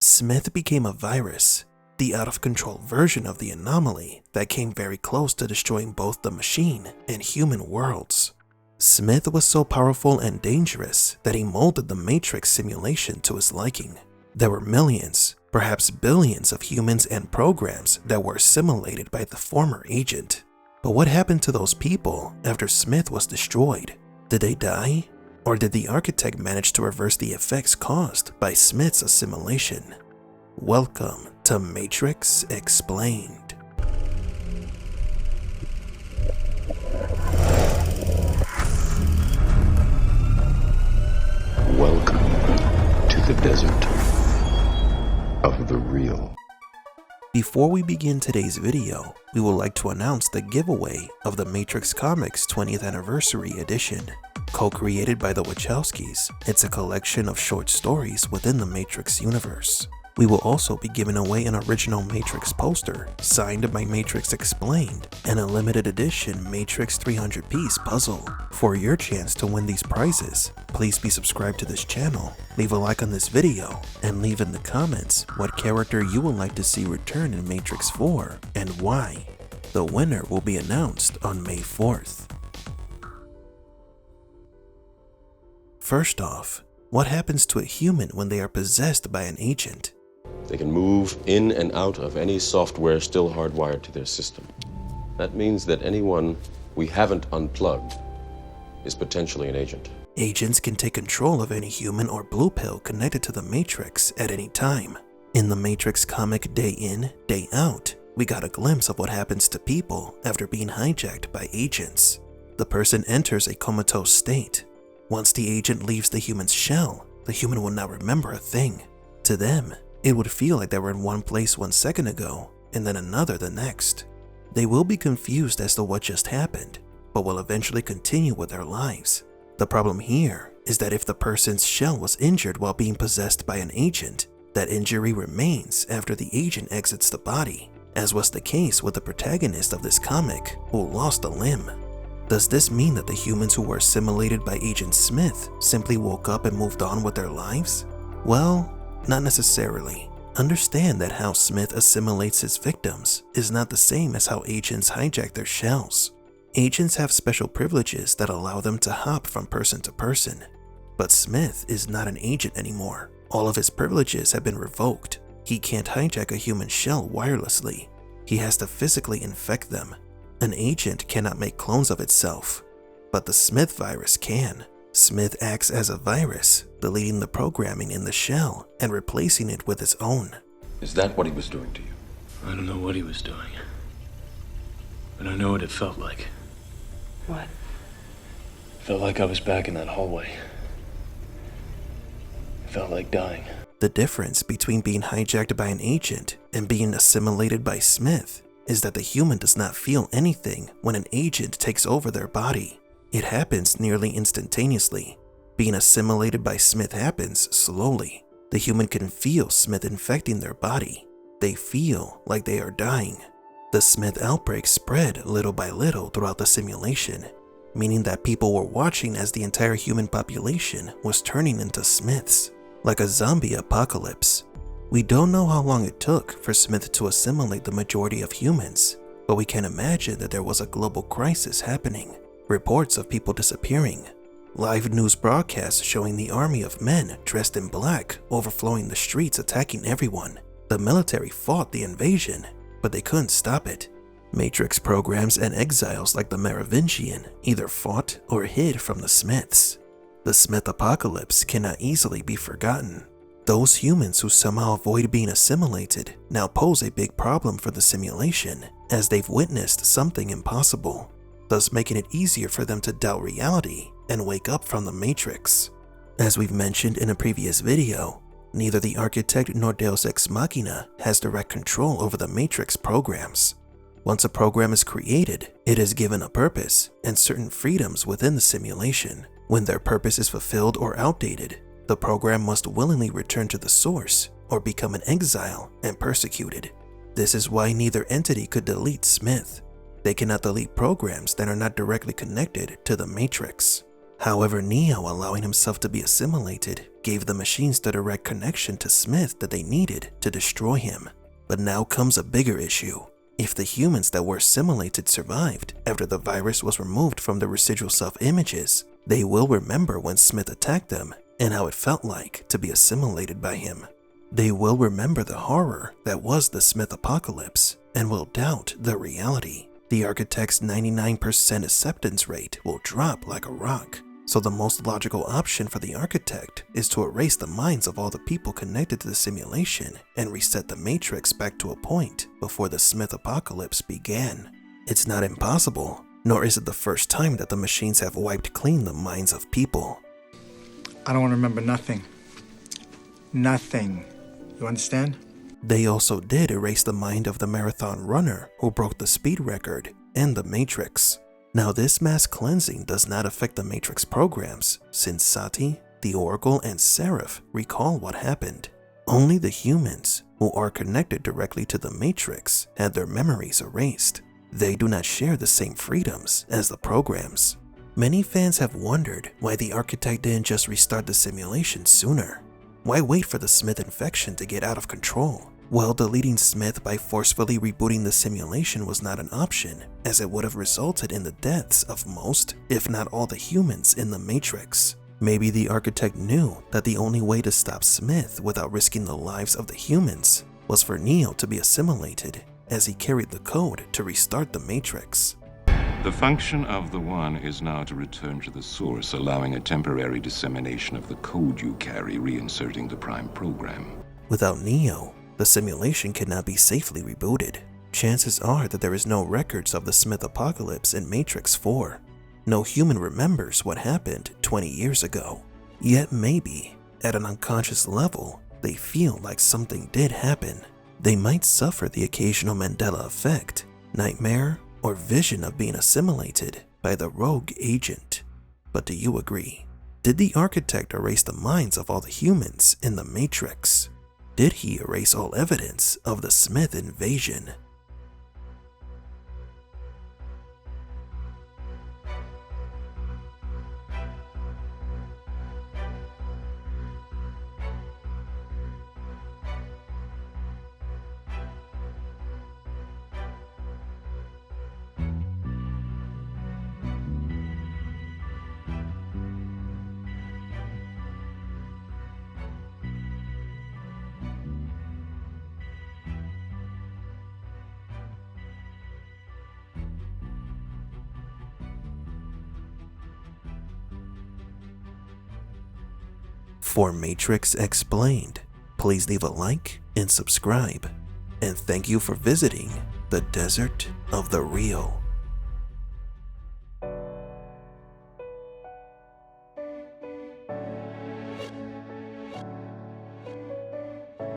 Smith became a virus, the out-of-control version of the anomaly that came very close to destroying both the machine and human worlds. Smith was so powerful and dangerous that he molded the Matrix simulation to his liking. There were millions, perhaps billions of humans and programs that were assimilated by the former agent. But what happened to those people after Smith was destroyed? Did they die? Or did the architect manage to reverse the effects caused by Smith's assimilation? Welcome to Matrix Explained. Welcome to the desert of the real. Before we begin today's video, we would like to announce the giveaway of the Matrix Comics 20th Anniversary Edition. Co-created by the Wachowskis, it's a collection of short stories within the Matrix universe. We will also be giving away an original Matrix poster signed by Matrix Explained and a limited edition Matrix 300-piece puzzle. For your chance to win these prizes, please be subscribed to this channel, leave a like on this video, and leave in the comments what character you would like to see return in Matrix 4 and why. The winner will be announced on May 4th. First off, what happens to a human when they are possessed by an agent? They can move in and out of any software still hardwired to their system. That means that anyone we haven't unplugged is potentially an agent. Agents can take control of any human or blue pill connected to the Matrix at any time. In the Matrix comic Day In, Day Out, we got a glimpse of what happens to people after being hijacked by agents. The person enters a comatose state. Once the agent leaves the human's shell, the human will not remember a thing. To them, it would feel like they were in one place 1 second ago and then another the next. They will be confused as to what just happened, but will eventually continue with their lives. The problem here is that if the person's shell was injured while being possessed by an agent, that injury remains after the agent exits the body, as was the case with the protagonist of this comic who lost a limb. Does this mean that the humans who were assimilated by Agent Smith simply woke up and moved on with their lives? Well, not necessarily. Understand that how Smith assimilates his victims is not the same as how agents hijack their shells. Agents have special privileges that allow them to hop from person to person. But Smith is not an agent anymore. All of his privileges have been revoked. He can't hijack a human shell wirelessly. He has to physically infect them. An agent cannot make clones of itself, but the Smith virus can. Smith acts as a virus, deleting the programming in the shell and replacing it with its own. Is that what he was doing to you? I don't know what he was doing, but I know what it felt like. What? It felt like I was back in that hallway. It felt like dying. The difference between being hijacked by an agent and being assimilated by Smith is that the human does not feel anything when an agent takes over their body. It happens nearly instantaneously. Being assimilated by Smith happens slowly. The human can feel Smith infecting their body. They feel like they are dying. The Smith outbreak spread little by little throughout the simulation, meaning that people were watching as the entire human population was turning into Smiths, like a zombie apocalypse. We don't know how long it took for Smith to assimilate the majority of humans, but we can imagine that there was a global crisis happening. Reports of people disappearing, live news broadcasts showing the army of men dressed in black overflowing the streets attacking everyone. The military fought the invasion, but they couldn't stop it. Matrix programs and exiles like the Merovingian either fought or hid from the Smiths. The Smith apocalypse cannot easily be forgotten. Those humans who somehow avoid being assimilated now pose a big problem for the simulation, as they've witnessed something impossible, thus making it easier for them to doubt reality and wake up from the Matrix. As we've mentioned in a previous video, neither the architect nor Deus Ex Machina has direct control over the Matrix programs. Once a program is created, it is given a purpose and certain freedoms within the simulation. When their purpose is fulfilled or outdated, the program must willingly return to the source or become an exile and persecuted. This is why neither entity could delete Smith. They cannot delete programs that are not directly connected to the Matrix. However, Neo allowing himself to be assimilated gave the machines the direct connection to Smith that they needed to destroy him. But now comes a bigger issue. If the humans that were assimilated survived after the virus was removed from the residual self-images, they will remember when Smith attacked them and how it felt like to be assimilated by him. They will remember the horror that was the Smith apocalypse and will doubt the reality. The architect's 99% acceptance rate will drop like a rock. So the most logical option for the architect is to erase the minds of all the people connected to the simulation and reset the Matrix back to a point before the Smith apocalypse began. It's not impossible, nor is it the first time that the machines have wiped clean the minds of people. I don't want to remember nothing. Nothing. You understand? They also did erase the mind of the marathon runner who broke the speed record and the Matrix. Now this mass cleansing does not affect the Matrix programs, since Sati, the Oracle, and Seraph recall what happened. Only the humans, who are connected directly to the Matrix, had their memories erased. They do not share the same freedoms as the programs. Many fans have wondered why the architect didn't just restart the simulation sooner. Why wait for the Smith infection to get out of control? Well, deleting Smith by forcefully rebooting the simulation was not an option, as it would have resulted in the deaths of most, if not all, the humans in the Matrix. Maybe the architect knew that the only way to stop Smith without risking the lives of the humans was for Neo to be assimilated, as he carried the code to restart the Matrix. The function of the One is now to return to the source, allowing a temporary dissemination of the code you carry, reinserting the Prime program. Without Neo, the simulation cannot be safely rebooted. Chances are that there is no records of the Smith apocalypse in Matrix 4. No human remembers what happened 20 years ago. Yet maybe, at an unconscious level, they feel like something did happen. They might suffer the occasional Mandela effect, nightmare, or vision of being assimilated by the rogue agent. But do you agree? Did the architect erase the minds of all the humans in the Matrix? Did he erase all evidence of the Smith invasion? For Matrix Explained, please leave a like and subscribe. And thank you for visiting the Desert of the Real.